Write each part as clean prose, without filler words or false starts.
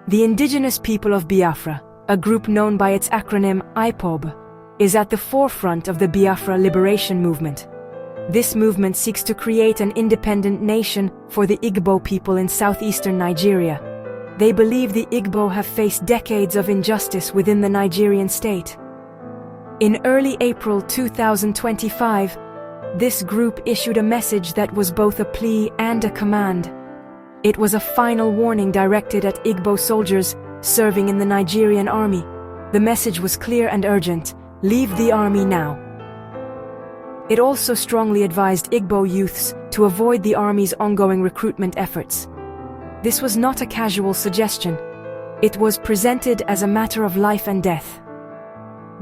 The indigenous people of Biafra, a group known by its acronym IPOB, is at the forefront of the Biafra liberation movement. This movement seeks to create an independent nation for the Igbo people in southeastern Nigeria. They believe the Igbo have faced decades of injustice within the Nigerian state. In early April 2025, this group issued a message that was both a plea and a command. It was a final warning directed at Igbo soldiers serving in the Nigerian army. The message was clear and urgent: leave the army now. It also strongly advised Igbo youths to avoid the army's ongoing recruitment efforts. This was not a casual suggestion. It was presented as a matter of life and death.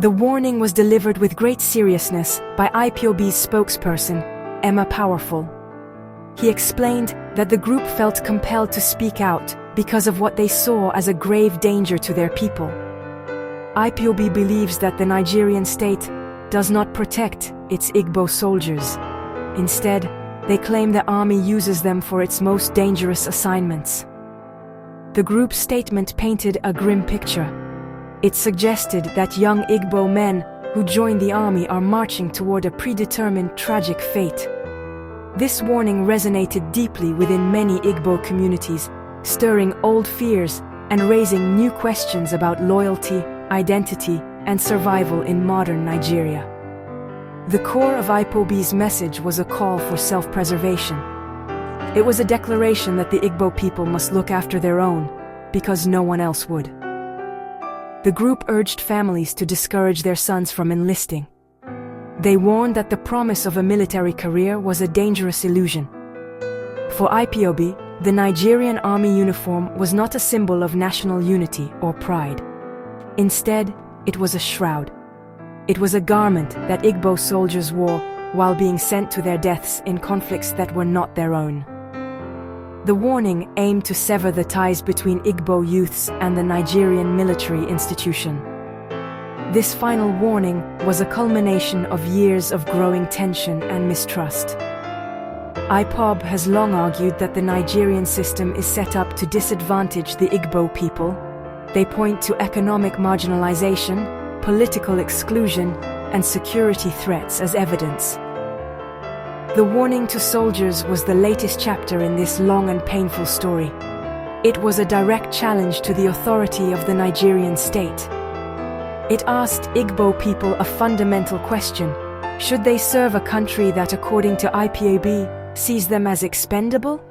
The warning was delivered with great seriousness by IPOB's spokesperson, Emma Powerful. He explained that the group felt compelled to speak out because of what they saw as a grave danger to their people. IPOB believes that the Nigerian state does not protect its Igbo soldiers. Instead, they claim the army uses them for its most dangerous assignments. The group's statement painted a grim picture. It suggested that young Igbo men who join the army are marching toward a predetermined tragic fate. This warning resonated deeply within many Igbo communities, stirring old fears and raising new questions about loyalty, identity, and survival in modern Nigeria. The core of IPOB's message was a call for self-preservation. It was a declaration that the Igbo people must look after their own, because no one else would. The group urged families to discourage their sons from enlisting. They warned that the promise of a military career was a dangerous illusion. For IPOB, the Nigerian army uniform was not a symbol of national unity or pride. Instead, it was a shroud. It was a garment that Igbo soldiers wore while being sent to their deaths in conflicts that were not their own. The warning aimed to sever the ties between Igbo youths and the Nigerian military institution. This final warning was a culmination of years of growing tension and mistrust. IPOB has long argued that the Nigerian system is set up to disadvantage the Igbo people. They point to economic marginalization, political exclusion, and security threats as evidence. The warning to soldiers was the latest chapter in this long and painful story. It was a direct challenge to the authority of the Nigerian state. It asked Igbo people a fundamental question: should they serve a country that, according to IPOB, sees them as expendable?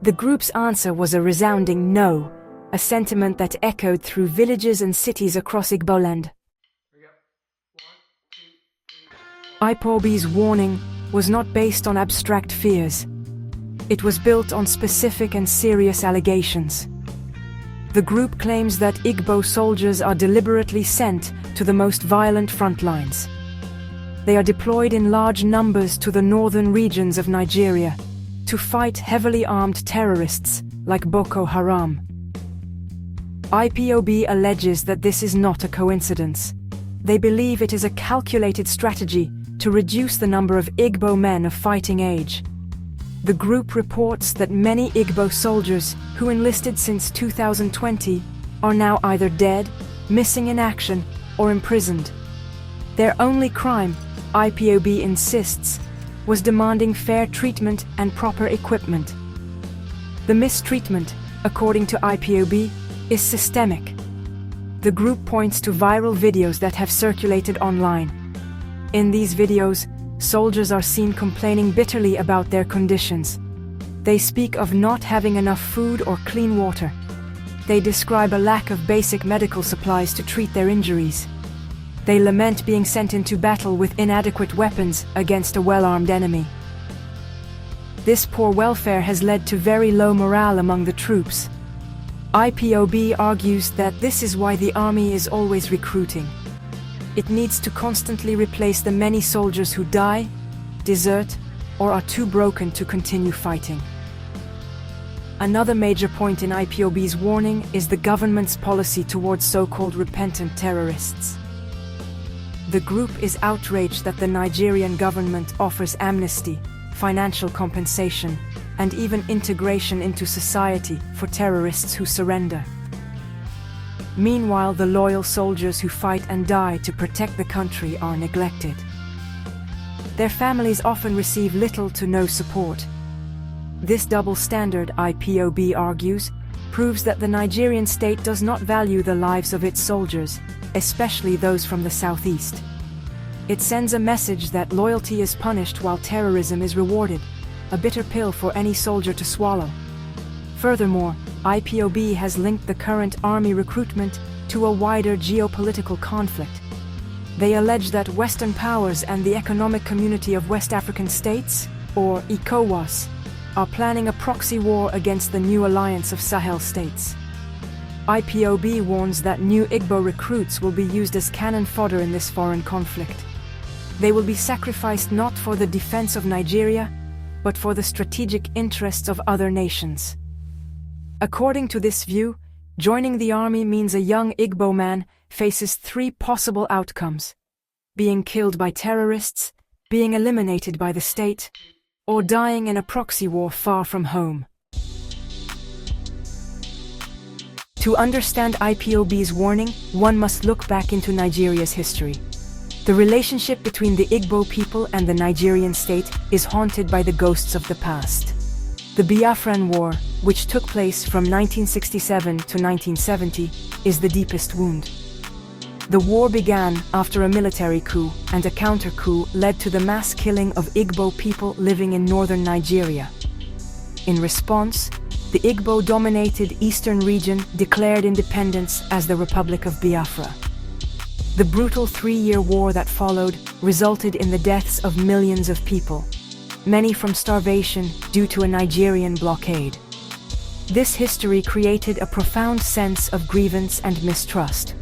The group's answer was a resounding no, a sentiment that echoed through villages and cities across Igboland. IPOB's warning was not based on abstract fears. It was built on specific and serious allegations. The group claims that Igbo soldiers are deliberately sent to the most violent front lines. They are deployed in large numbers to the northern regions of Nigeria to fight heavily armed terrorists like Boko Haram. IPOB alleges that this is not a coincidence. They believe it is a calculated strategy to reduce the number of Igbo men of fighting age. The group reports that many Igbo soldiers who enlisted since 2020 are now either dead, missing in action, or imprisoned. Their only crime, IPOB insists, was demanding fair treatment and proper equipment. The mistreatment, according to IPOB, is systemic. The group points to viral videos that have circulated online. In these videos, soldiers are seen complaining bitterly about their conditions. They speak of not having enough food or clean water. They describe a lack of basic medical supplies to treat their injuries. They lament being sent into battle with inadequate weapons against a well-armed enemy. This poor welfare has led to very low morale among the troops. IPOB argues that this is why the army is always recruiting. It needs to constantly replace the many soldiers who die, desert, or are too broken to continue fighting. Another major point in IPOB's warning is the government's policy towards so-called repentant terrorists. The group is outraged that the Nigerian government offers amnesty, financial compensation, and even integration into society for terrorists who surrender. Meanwhile, the loyal soldiers who fight and die to protect the country are neglected. Their families often receive little to no support. This double standard, IPOB argues, proves that the Nigerian state does not value the lives of its soldiers, especially those from the southeast. It sends a message that loyalty is punished while terrorism is rewarded, a bitter pill for any soldier to swallow. Furthermore, IPOB has linked the current army recruitment to a wider geopolitical conflict. They allege that Western powers and the Economic Community of West African States, or ECOWAS, are planning a proxy war against the new alliance of Sahel states. IPOB warns that new Igbo recruits will be used as cannon fodder in this foreign conflict. They will be sacrificed not for the defense of Nigeria, but for the strategic interests of other nations. According to this view, joining the army means a young Igbo man faces three possible outcomes: being killed by terrorists, being eliminated by the state, or dying in a proxy war far from home. To understand IPOB's warning, one must look back into Nigeria's history. The relationship between the Igbo people and the Nigerian state is haunted by the ghosts of the past. The Biafran War, which took place from 1967 to 1970, is the deepest wound. The war began after a military coup, and a counter-coup led to the mass killing of Igbo people living in northern Nigeria. In response, the Igbo-dominated eastern region declared independence as the Republic of Biafra. The brutal three-year war that followed resulted in the deaths of millions of people, many from starvation due to a Nigerian blockade. This history created a profound sense of grievance and mistrust.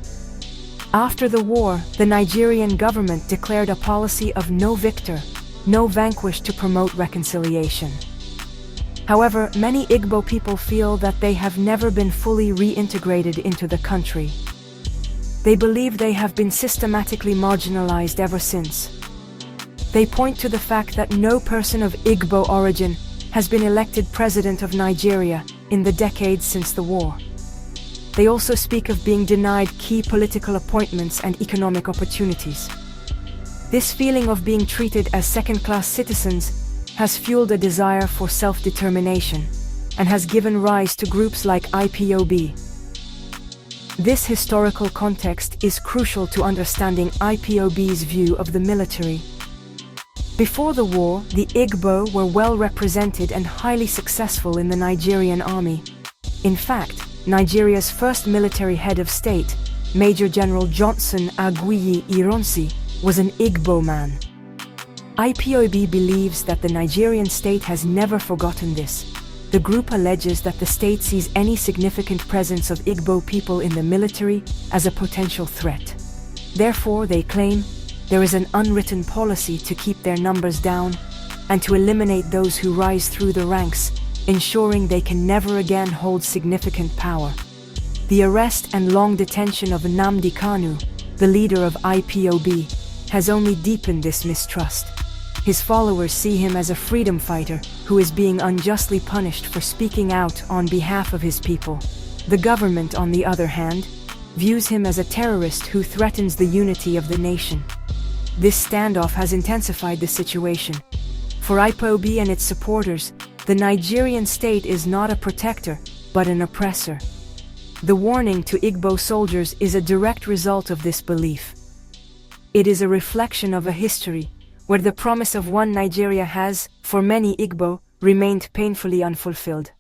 After the war, the Nigerian government declared a policy of no victor, no vanquished to promote reconciliation. However, many Igbo people feel that they have never been fully reintegrated into the country. They believe they have been systematically marginalized ever since. They point to the fact that no person of Igbo origin has been elected president of Nigeria in the decades since the war. They also speak of being denied key political appointments and economic opportunities. This feeling of being treated as second-class citizens has fueled a desire for self-determination and has given rise to groups like IPOB. This historical context is crucial to understanding IPOB's view of the military. Before the war, the Igbo were well represented and highly successful in the Nigerian army. In fact, Nigeria's first military head of state, Major General Johnson Aguiyi Ironsi, was an Igbo man. IPOB believes that the Nigerian state has never forgotten this. The group alleges that the state sees any significant presence of Igbo people in the military as a potential threat. Therefore, they claim, there is an unwritten policy to keep their numbers down and to eliminate those who rise through the ranks, ensuring they can never again hold significant power. The arrest and long detention of Nnamdi Kanu, the leader of IPOB, has only deepened this mistrust. His followers see him as a freedom fighter who is being unjustly punished for speaking out on behalf of his people. The government, on the other hand, views him as a terrorist who threatens the unity of the nation. This standoff has intensified the situation. For IPOB and its supporters, the Nigerian state is not a protector, but an oppressor. The warning to Igbo soldiers is a direct result of this belief. It is a reflection of a history where the promise of one Nigeria has, for many Igbo, remained painfully unfulfilled.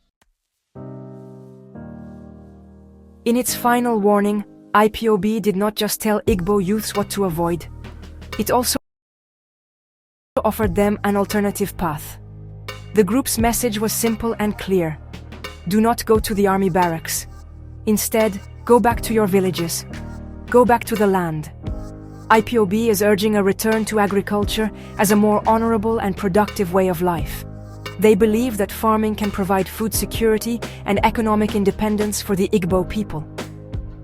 In its final warning, IPOB did not just tell Igbo youths what to avoid. It also offered them an alternative path. The group's message was simple and clear. Do not go to the army barracks. Instead, go back to your villages. Go back to the land. IPOB is urging a return to agriculture as a more honorable and productive way of life. They believe that farming can provide food security and economic independence for the Igbo people.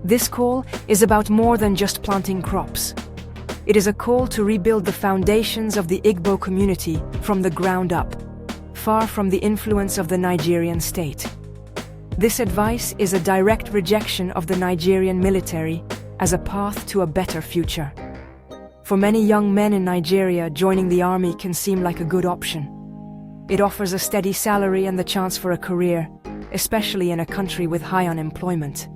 This call is about more than just planting crops. It is a call to rebuild the foundations of the Igbo community from the ground up, far from the influence of the Nigerian state. This advice is a direct rejection of the Nigerian military as a path to a better future. For many young men in Nigeria, joining the army can seem like a good option. It offers a steady salary and the chance for a career, especially in a country with high unemployment.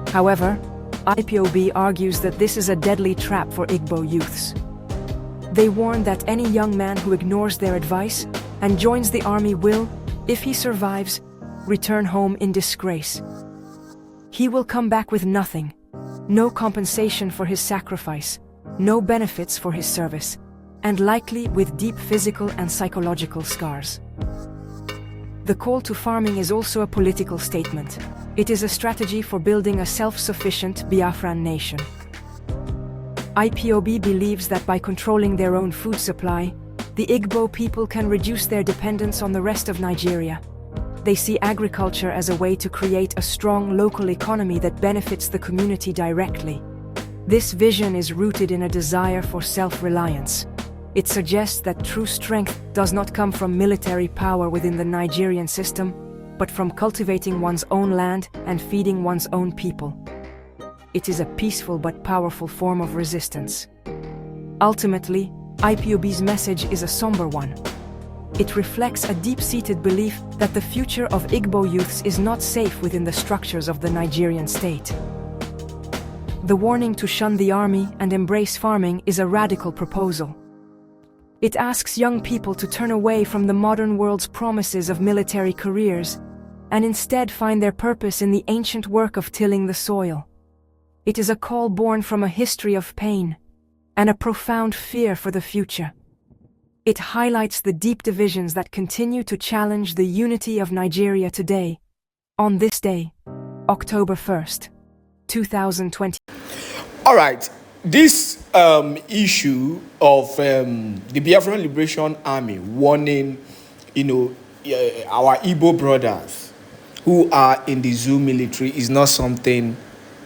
However, IPOB argues that this is a deadly trap for Igbo youths. They warn that any young man who ignores their advice and joins the army will, if he survives, return home in disgrace. He will come back with nothing, no compensation for his sacrifice, no benefits for his service, and likely with deep physical and psychological scars. The call to farming is also a political statement. It is a strategy for building a self-sufficient Biafran nation. IPOB believes that by controlling their own food supply, the Igbo people can reduce their dependence on the rest of Nigeria. They see agriculture as a way to create a strong local economy that benefits the community directly. This vision is rooted in a desire for self-reliance. It suggests that true strength does not come from military power within the Nigerian system, but from cultivating one's own land and feeding one's own people. It is a peaceful but powerful form of resistance. Ultimately, IPOB's message is a somber one. It reflects a deep-seated belief that the future of Igbo youths is not safe within the structures of the Nigerian state. The warning to shun the army and embrace farming is a radical proposal. It asks young people to turn away from the modern world's promises of military careers and instead find their purpose in the ancient work of tilling the soil. It is a call born from a history of pain and a profound fear for the future. It highlights the deep divisions that continue to challenge the unity of Nigeria today, on this day, October 1st, 2020. All right, this issue of the Biafran Liberation Army warning, our Igbo brothers who are in the zoo military is not something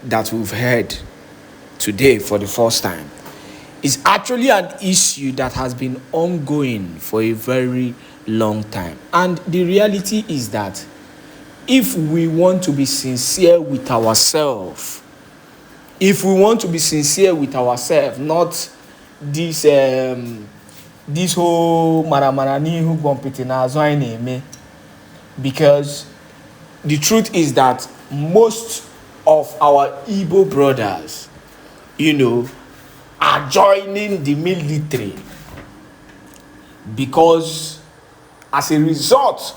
that we've heard today for the first time. It's actually an issue that has been ongoing for a very long time. And the reality is that if we want to be sincere with ourselves, not this whole maramarani who bumpity, because the truth is that most of our Igbo brothers, are joining the military because as a result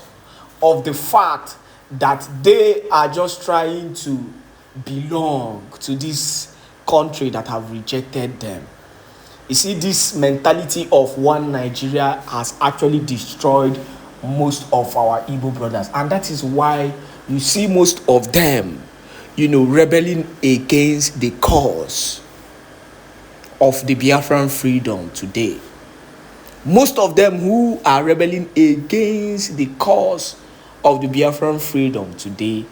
of the fact that they are just trying to belong to this country that have rejected them. You see, this mentality of one Nigeria has actually destroyed most of our Igbo brothers, and that is why you see most of them, rebelling against the cause of the Biafran freedom today. Most of them who are rebelling against the cause of the Biafran freedom today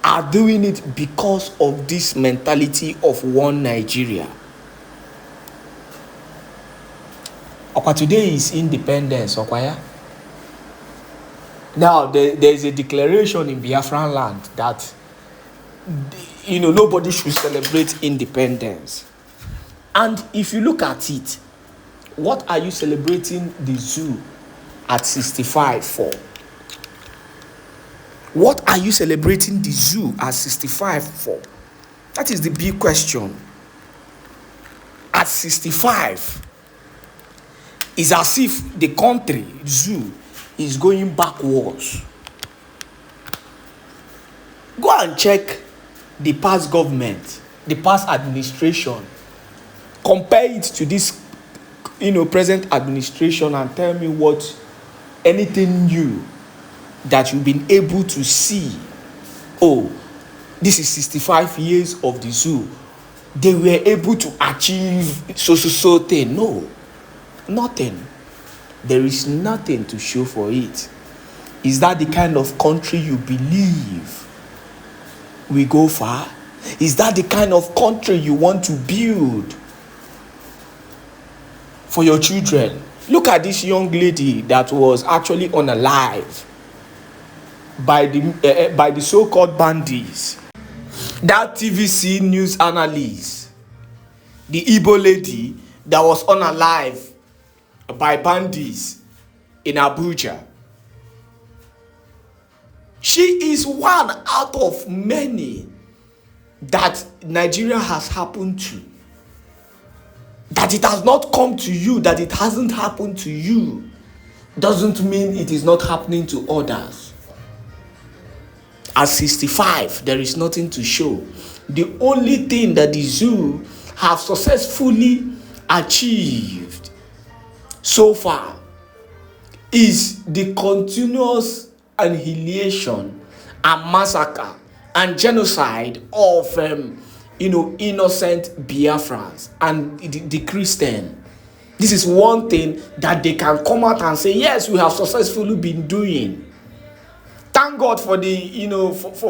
are doing it because of this mentality of one Nigeria. Today is independence. Now there is a declaration in Biafran land that nobody should celebrate independence. And if you look at it, what are you celebrating the zoo at 65 for? What are you celebrating the zoo at 65 for? That is the big question. At 65, it's as if the country, zoo, is going backwards. Go and check the past government, the past administration. Compare it to this, present administration and tell me what anything new that you've been able to see. Oh, this is 65 years of the zoo. They were able to achieve so thing. No, nothing. There is nothing to show for it. Is that the kind of country you believe we go far? Is that the kind of country you want to build for your children? Look at this young lady that was actually unalive. by the so-called bandits. That TVC news analyst, the Igbo lady that was unalive by bandits in Abuja, she is one out of many that Nigeria has happened to. That it has not come to you, that it hasn't happened to you, doesn't mean it is not happening to others. At 65, there is nothing to show. The only thing that the zoo have successfully achieved so far is the continuous annihilation and massacre and genocide of innocent Biafrans and the Christian. This is one thing that they can come out and say, yes, we have successfully been doing. Thank God for the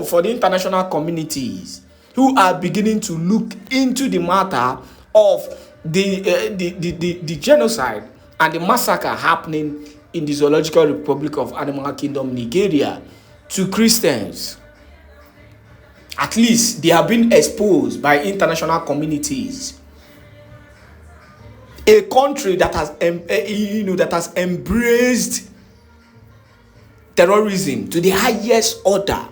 for the international communities who are beginning to look into the matter of the genocide and the massacre happening in the Zoological Republic of Animal Kingdom, Nigeria, to Christians. At least they have been exposed by international communities. A country that has that has embraced terrorism to the highest order.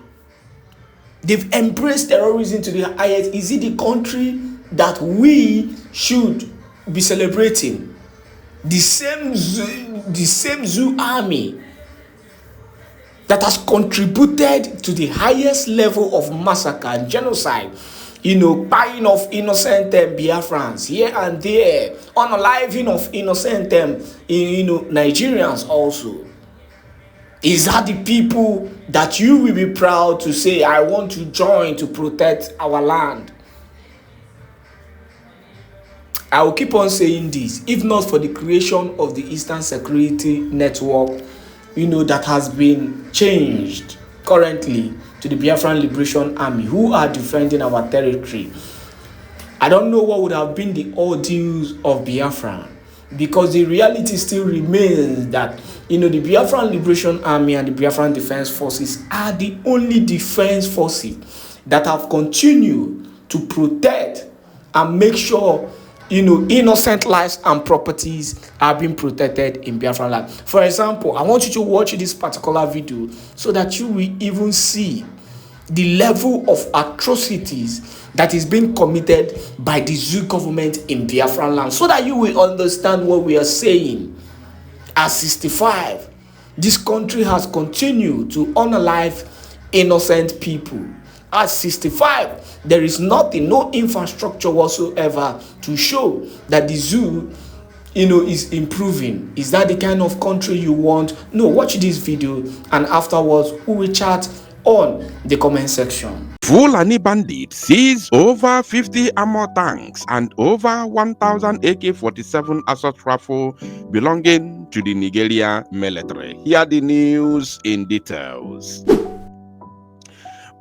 They've embraced terrorism to the highest. Is it the country that we should be celebrating? The same zoo army that has contributed to the highest level of massacre and genocide, buying of innocent Biafrans here and there, unaliving of innocent Nigerians also. Is that the people that you will be proud to say, I want to join to protect our land? I will keep on saying this, if not for the creation of the Eastern Security Network, that has been changed currently to the Biafran Liberation Army, who are defending our territory. I don't know what would have been the ordeals of Biafra, because the reality still remains that, the Biafran Liberation Army and the Biafran Defense Forces are the only defense forces that have continued to protect and make sure innocent lives and properties are being protected in Biafra land. For example, I want you to watch this particular video so that you will even see the level of atrocities that is being committed by the zoo government in Biafra land, so that you will understand what we are saying. At 65, this country has continued to unalive innocent people. At 65, there is nothing, no infrastructure whatsoever to show that the zoo, is improving. Is that the kind of country you want? No, watch this video and afterwards we will chat on the comment section. Fulani bandits seize over 50 armor tanks and over 1,000 AK-47 assault rifle belonging to the Nigeria military. Here are the news in details.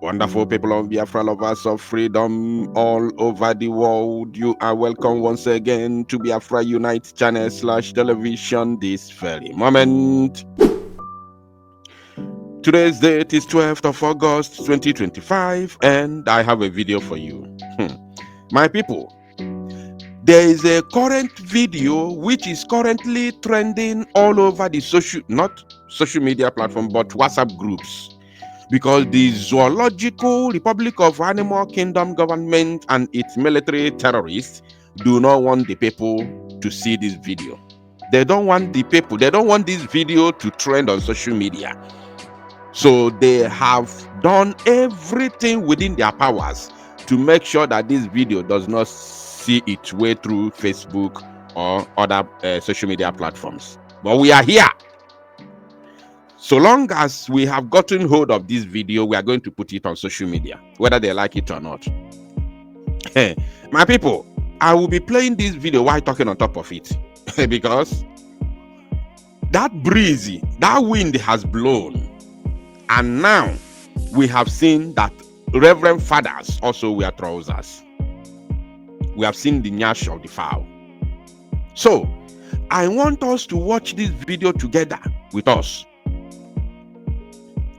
Wonderful people of Biafra, lovers of freedom all over the world, you are welcome once again to Biafra Unite channel /television this very moment. Today's date is 12th of August 2025, and I have a video for you. My people, there is a current video which is currently trending all over the not social media platform, but WhatsApp groups, because the Zoological Republic of Animal Kingdom government and its military terrorists do not want the people to see this video. They don't want this video to trend on social media. So they have done everything within their powers to make sure that this video does not see its way through Facebook or other social media platforms. But we are here. So long as we have gotten hold of this video, we are going to put it on social media, whether they like it or not. My people, I will be playing this video while talking on top of it because that breezy, that wind has blown. And now we have seen that Reverend fathers also wear trousers. We have seen the nyash of the fowl. So I want us to watch this video together with us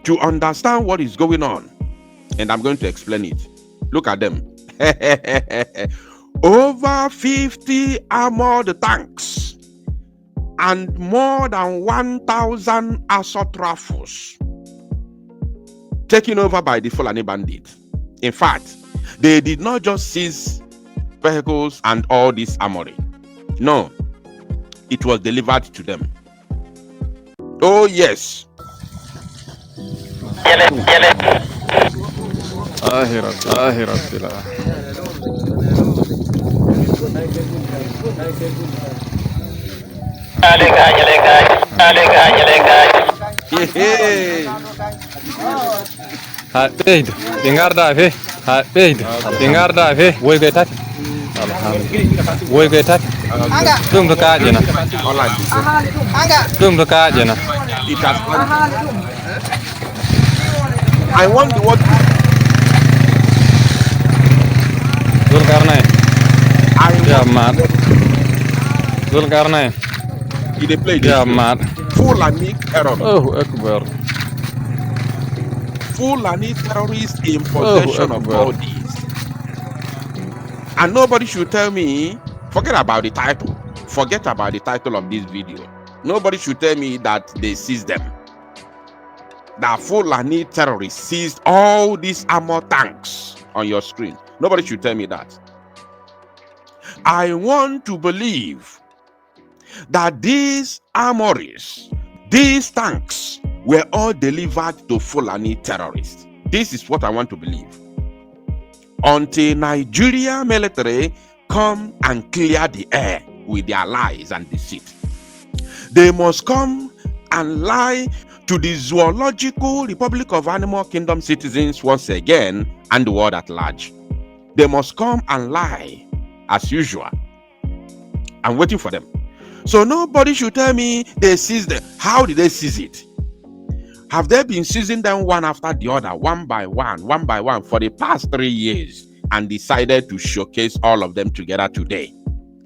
to understand what is going on. And I'm going to explain it. Look at them. Over 50 armored tanks and more than 1,000 assault rifles taken over by the Fulani bandits. In fact, they did not just seize vehicles and all this armory. No, it was delivered to them. Oh yes. Dengar dah, dengar dah, woi getat, woi getat, tum dekat je na, tum dekat je na. It has I want the word. Zulkarnain. Ya mat. Zulkarnain. They play Ya mat. Fulani terrorists. Oh, Akbar. Fulani terrorists in possession of all these. And nobody should tell me, forget about the title. Forget about the title of this video. Nobody should tell me that they seized them. That Fulani terrorists seized all these armored tanks on your screen. Nobody should tell me that. I want to believe that these armories, these tanks, were all delivered to Fulani terrorists. This is what I want to believe. Until Nigeria military come and clear the air with their lies and deceit. They must come and lie to the Zoological Republic of Animal Kingdom citizens once again and the world at large. They must come and lie as usual. I'm waiting for them. So nobody should tell me they seized them. How did they seize it? Have they been seizing them one after the other, one by one for the past 3 years and decided to showcase all of them together today?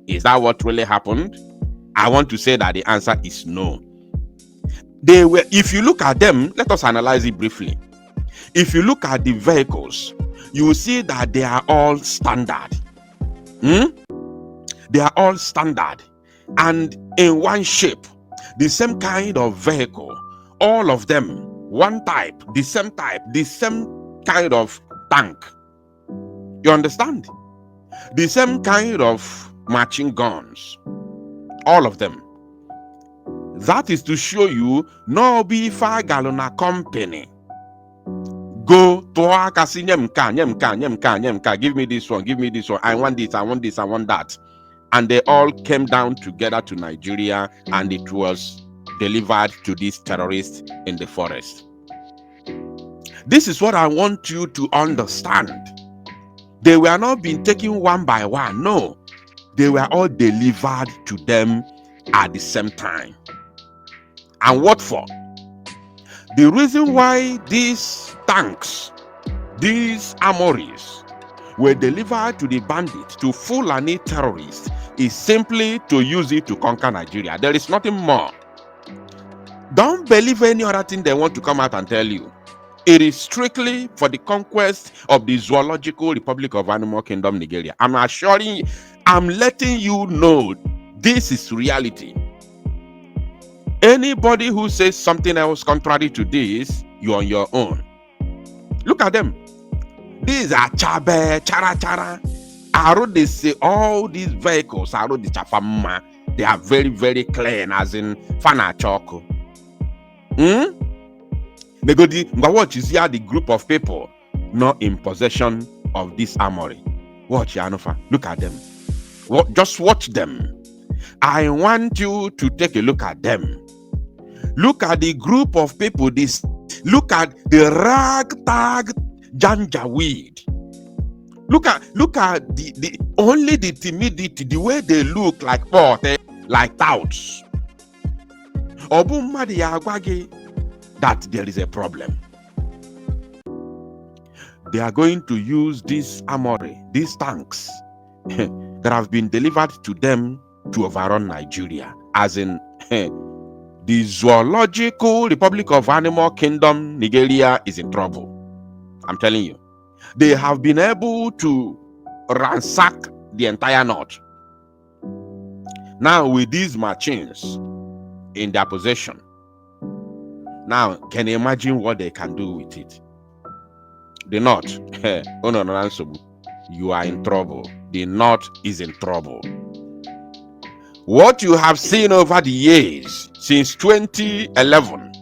Is that what really happened? I want to say that the answer is no. They were, if you look at them, let us analyze it briefly. If you look at the vehicles, you will see that they are all standard. They are all standard and in one shape, the same kind of vehicle, all of them, one type, the same kind of tank. You understand? The same kind of machine guns, all of them. That is to show you no be Galona company. Go to give me this one, give me this one. I want this, I want this, I want that. And they all came down together to Nigeria and it was delivered to these terrorists in the forest. This is what I want you to understand. They were not being taken one by one. No, they were all delivered to them at the same time. And what for? The reason why these tanks, these armories, were delivered to the bandits, to Fulani terrorists, is simply to use it to conquer Nigeria. There is nothing more. Don't believe any other thing they want to come out and tell you. It is strictly for the conquest of the Zoological Republic of Animal Kingdom, Nigeria. I'm assuring you, I'm letting you know this is reality. Anybody who says something else contrary to this, you're on your own. Look at them. These are chabe, chara. I wrote they say all these vehicles, I wrote the chafama, they are very, very clean, as in fana choco. Watch, you see how the group of people not in possession of this armory. Watch, Yanofa. Look at them. Just watch them. I want you to take a look at them. Look at the group of people. Look at the ragtag janjaweed. Look at the only the timidity, the way they look like like touts. That there is a problem. They are going to use this armory, these tanks that have been delivered to them to overrun Nigeria, as in the Zoological Republic of Animal Kingdom, Nigeria, is in trouble. I'm telling you. They have been able to ransack the entire north. Now, with these machines in their possession, now, can you imagine what they can do with it? The north, oh no, you are in trouble. The north is in trouble. What you have seen over the years, since 2011,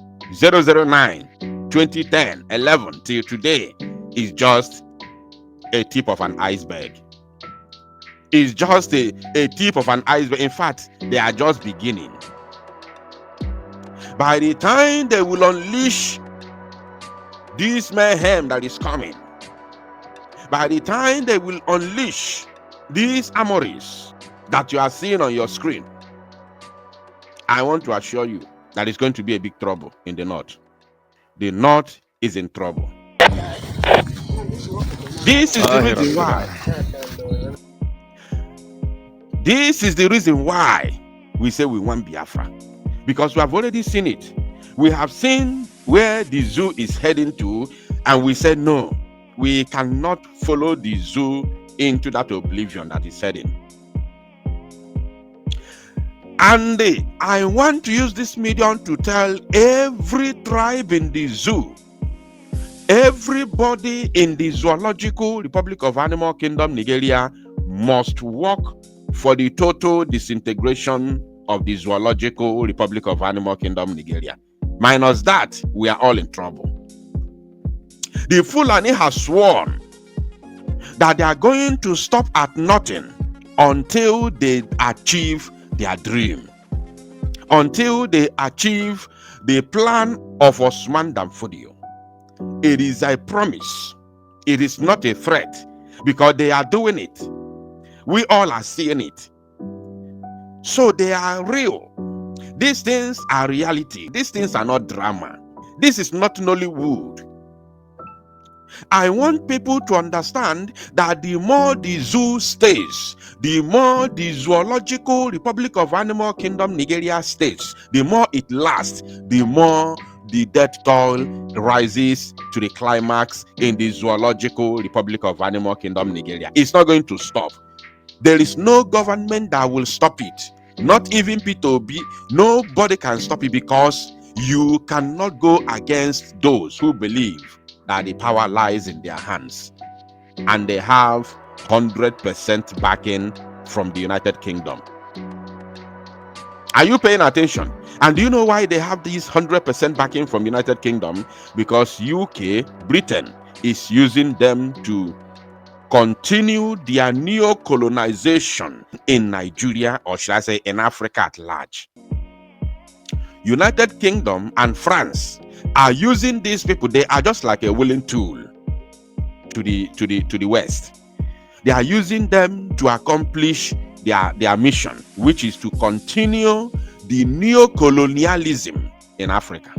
009, 2010, 11 till today, is just a tip of an iceberg. It's just a tip of an iceberg. In fact, they are just beginning. By the time they will unleash this mayhem that is coming, by the time they will unleash these armories that you are seeing on your screen, I want to assure you that it's going to be a big trouble in the north. The north is in trouble. This is the reason why. This is the reason why we say we want Biafra. Because we have already seen it. We have seen where the zoo is heading to, and we said no, we cannot follow the zoo into that oblivion that is heading. And I want to use this medium to tell every tribe in the zoo, everybody in the Zoological Republic of Animal Kingdom, Nigeria, must work for the total disintegration of the Zoological Republic of Animal Kingdom, Nigeria. Minus that, we are all in trouble. The Fulani has sworn that they are going to stop at nothing until they achieve their dream, until they achieve the plan of Osman Danfodio. It is a promise. It is not a threat, because they are doing it. We all are seeing it. So they are real. These things are reality. These things are not drama. This is not Nollywood. I want people to understand that the more the zoo stays, the more the Zoological Republic of Animal Kingdom, Nigeria stays, the more it lasts, the more the death toll rises to the climax in the Zoological Republic of Animal Kingdom, Nigeria. It's not going to stop. There is no government that will stop it. Not even P2B. Nobody can stop it, because you cannot go against those who believe that the power lies in their hands. And they have 100% backing from the United Kingdom. Are you paying attention? And do you know why they have this 100% backing from United Kingdom? Because UK, Britain, is using them to continue their neo-colonization in Nigeria, or should I say in Africa at large. United Kingdom and France are using these people. They are just like a willing tool to the West. They are using them to accomplish their mission, which is to continue the neo-colonialism in Africa.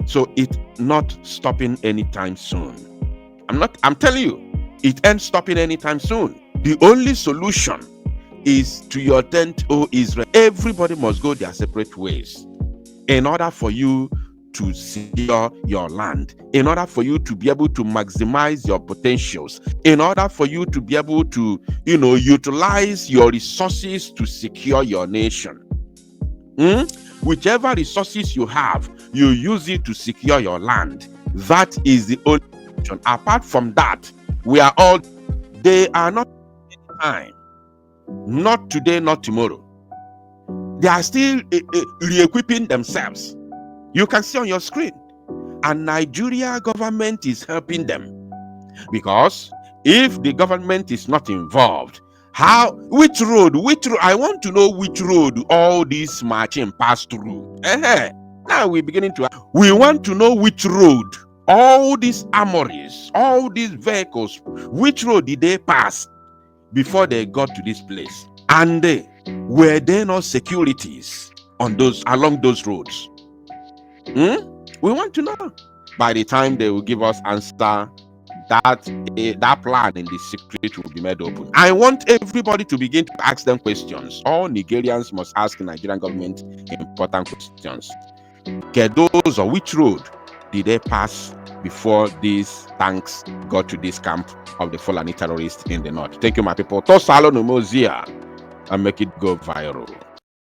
So it's not stopping anytime soon. I'm telling you, it ain't stopping anytime soon. The only solution is to your tent, O Israel. Everybody must go their separate ways in order for you to secure your land, in order for you to be able to maximize your potentials, in order for you to be able to, utilize your resources to secure your nation. Whichever resources you have, you use it to secure your land. That is the only solution. Apart from that, they are not time. Not today, not tomorrow. They are still re-equipping themselves. You can see on your screen. And Nigeria government is helping them. Because if the government is not involved, which road? I want to know which road all this marching passed through. Now we want to know which road. All these armories, all these vehicles, which road did they pass before they got to this place? And were there no securities along those roads? We want to know. By the time they will give us answer, that plan in the secret will be made open. I want everybody to begin to ask them questions. All Nigerians must ask the Nigerian government important questions. Get those, or which road did they pass before these tanks got to this camp of the Fulani terrorists in the north? Thank you, my people. Tosalo Nomozia, and make it go viral.